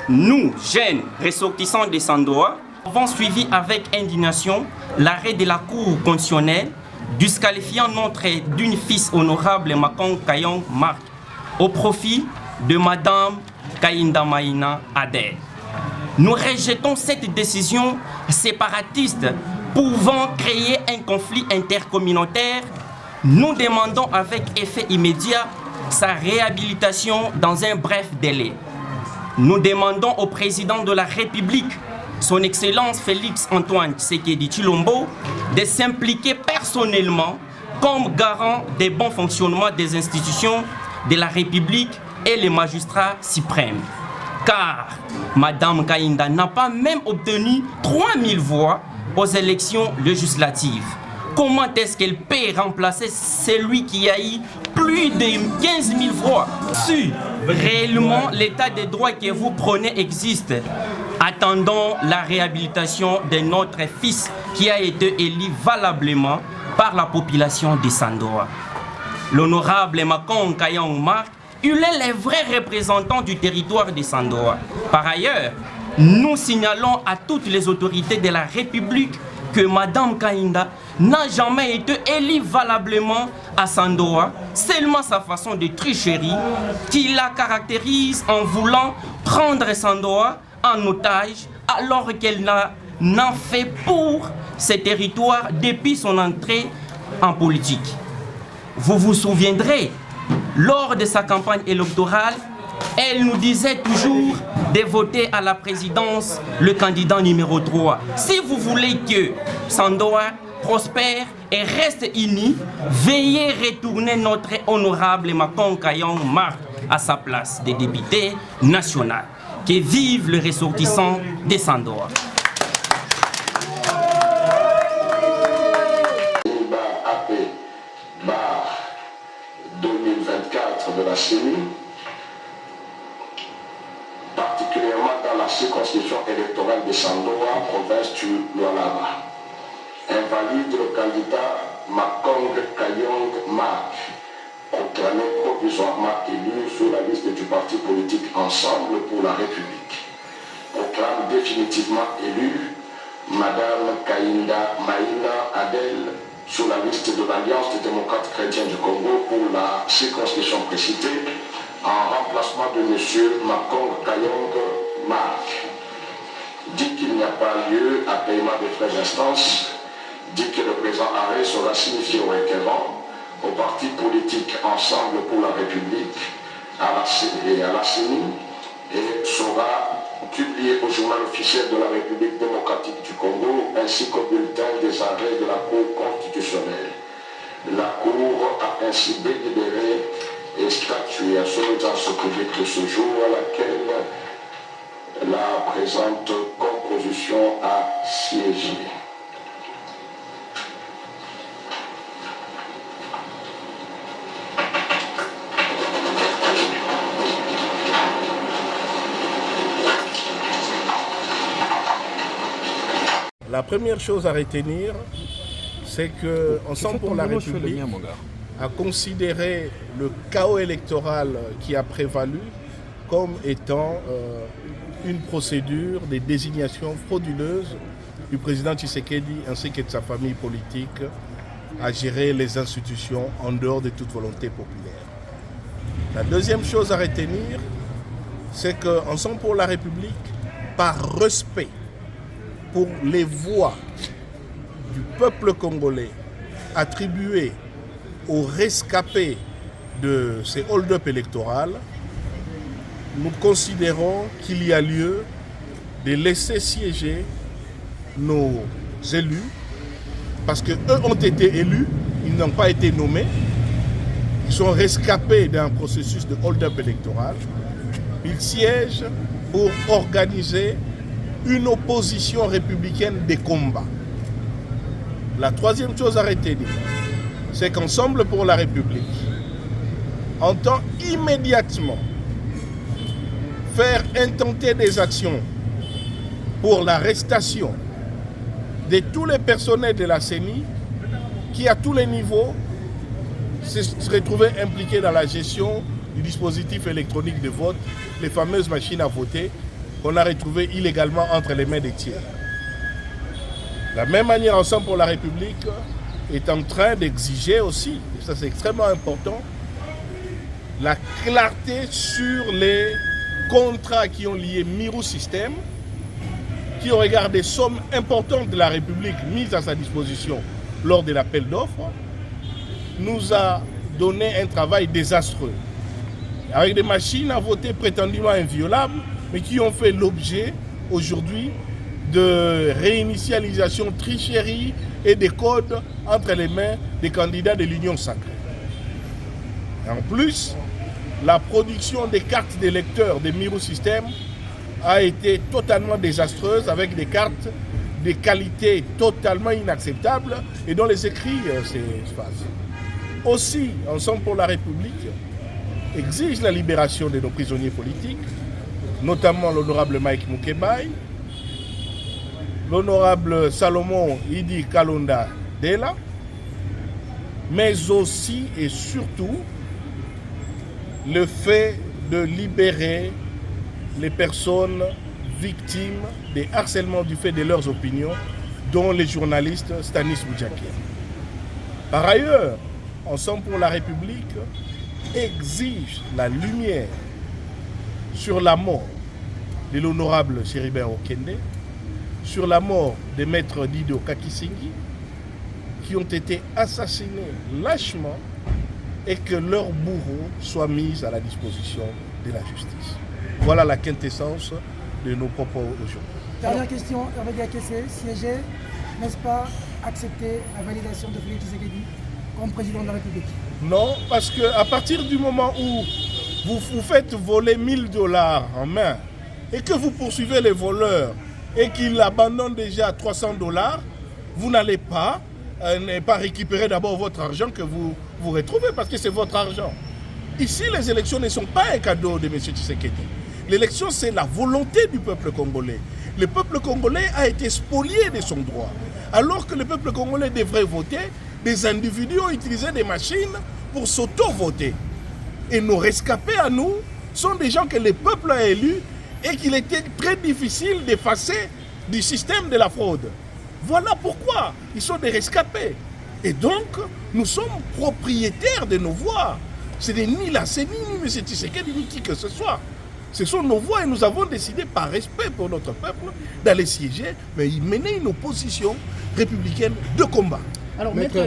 Nous, jeunes ressortissants de Sandoa, avons suivi avec indignation l'arrêt de la Cour constitutionnelle disqualifiant notre d'une fils honorable Makong Kayong Marc au profit de Madame Kainda Maïna Adel. Nous rejetons cette décision séparatiste pouvant créer un conflit intercommunautaire. Nous demandons avec effet immédiat sa réhabilitation dans un bref délai. Nous demandons au président de la République, son Excellence Félix Antoine Tshisekedi Tshilombo, de s'impliquer personnellement comme garant des bons fonctionnements des institutions de la République et les magistrats suprêmes. Car Madame Kainda n'a pas même obtenu 3000 voix aux élections législatives. Comment est-ce qu'elle peut remplacer celui qui a eu plus de 15 000 voix? Si réellement l'état de droit que vous prenez existe, attendons la réhabilitation de notre fils qui a été élu valablement par la population de Sandoa. L'honorable Makong Kayong Marc, il est le vrai représentant du territoire de Sandoa. Par ailleurs, nous signalons à toutes les autorités de la République que Madame Kainda n'a jamais été élue valablement à Sandoa, seulement sa façon de tricherie qui la caractérise en voulant prendre Sandoa en otage alors qu'elle n'a fait pour ce territoire depuis son entrée en politique. Vous vous souviendrez, lors de sa campagne électorale, elle nous disait toujours de voter à la présidence le candidat numéro 3. Si vous voulez que Sandoa prospère et reste uni, veuillez retourner notre honorable Makong Kayong Marc à sa place de député national. Que vive le ressortissant de Sandoa. De la CENI, particulièrement dans la circonscription électorale de Sandoa, province du Lualaba. Invalide le candidat Makong Kayong Marc, proclamé provisoirement élu sur la liste du parti politique Ensemble pour la République. Proclame définitivement élu Madame Kainda Maïna Adel sur la liste de l'Alliance des démocrates chrétiens du Congo pour la circonscription précitée, en remplacement de M. Makong Kayong Marc. Dit qu'il n'y a pas lieu à paiement des frais d'instance, dit que le présent arrêt sera signifié au requérant, au parti politique Ensemble pour la République, à la CENI, et sera publié au journal officiel de la République démocratique du Congo ainsi qu'au bulletin des arrêts de la Cour constitutionnelle. La Cour a ainsi délibéré et statué à son audience publique de ce jour à laquelle la présente composition a siégé. La première chose à retenir, c'est que Ensemble pour la République a considéré le chaos électoral qui a prévalu comme étant une procédure de désignation frauduleuse du président Tshisekedi ainsi que de sa famille politique à gérer les institutions en dehors de toute volonté populaire. La deuxième chose à retenir, c'est qu'Ensemble pour la République, par respect pour les voix du peuple congolais attribuées aux rescapés de ces hold-up électoraux, nous considérons qu'il y a lieu de laisser siéger nos élus parce qu'eux ont été élus, ils n'ont pas été nommés, ils sont rescapés d'un processus de hold-up électoral, ils siègent pour organiser une opposition républicaine des combats. La troisième chose à retenir, c'est qu'Ensemble pour la République entend immédiatement faire intenter des actions pour l'arrestation de tous les personnels de la CENI qui, à tous les niveaux, se retrouvaient impliqués dans la gestion du dispositif électronique de vote, les fameuses machines à voter, qu'on a retrouvés illégalement entre les mains des tiers. De la même manière, Ensemble pour la République est en train d'exiger aussi, et ça c'est extrêmement important, la clarté sur les contrats qui ont lié Mirou System, qui au regard des sommes importantes de la République mises à sa disposition lors de l'appel d'offres, nous a donné un travail désastreux. Avec des machines à voter prétendument inviolables, mais qui ont fait l'objet aujourd'hui de réinitialisation, tricherie et des codes entre les mains des candidats de l'Union sacrée. Et en plus, la production des cartes d'électeurs des Mirou System a été totalement désastreuse avec des cartes de qualité totalement inacceptable et dont les écrits s'effacent. Aussi, Ensemble pour la République exige la libération de nos prisonniers politiques, notamment l'honorable Mike Mukebai, l'honorable Salomon Idi Kalonda Dela, mais aussi et surtout le fait de libérer les personnes victimes des harcèlements du fait de leurs opinions, dont les journalistes Stanis Boudjaké. Par ailleurs, Ensemble pour la République exige la lumière sur la mort de l'honorable Chéribert Okende, sur la mort des maîtres Dido Kakisingi, qui ont été assassinés lâchement et que leurs bourreaux soient mis à la disposition de la justice. Voilà la quintessence de nos propos aujourd'hui. Dernière question, Hervé Diakessé, siéger, n'est-ce pas accepter la validation de Félix Tshisekedi comme président de la République? Non, parce qu'à partir du moment où vous faites voler 1000 $ en main et que vous poursuivez les voleurs et qu'ils abandonnent déjà 300 $, vous n'allez pas récupérer d'abord votre argent que vous retrouvez parce que c'est votre argent. Ici, les élections ne sont pas un cadeau de M. Tshisekedi. L'élection, c'est la volonté du peuple congolais. Le peuple congolais a été spolié de son droit. Alors que le peuple congolais devrait voter, des individus ont utilisé des machines pour s'auto-voter. Et nos rescapés à nous sont des gens que le peuple a élus et qu'il était très difficile d'effacer du système de la fraude. Voilà pourquoi ils sont des rescapés. Et donc, nous sommes propriétaires de nos voix. Ce n'est ni la CENI, ni M. Tshisekedi, ni qui que ce soit. Ce sont nos voix et nous avons décidé par respect pour notre peuple d'aller siéger, mais y mener une opposition républicaine de combat. Alors, Maître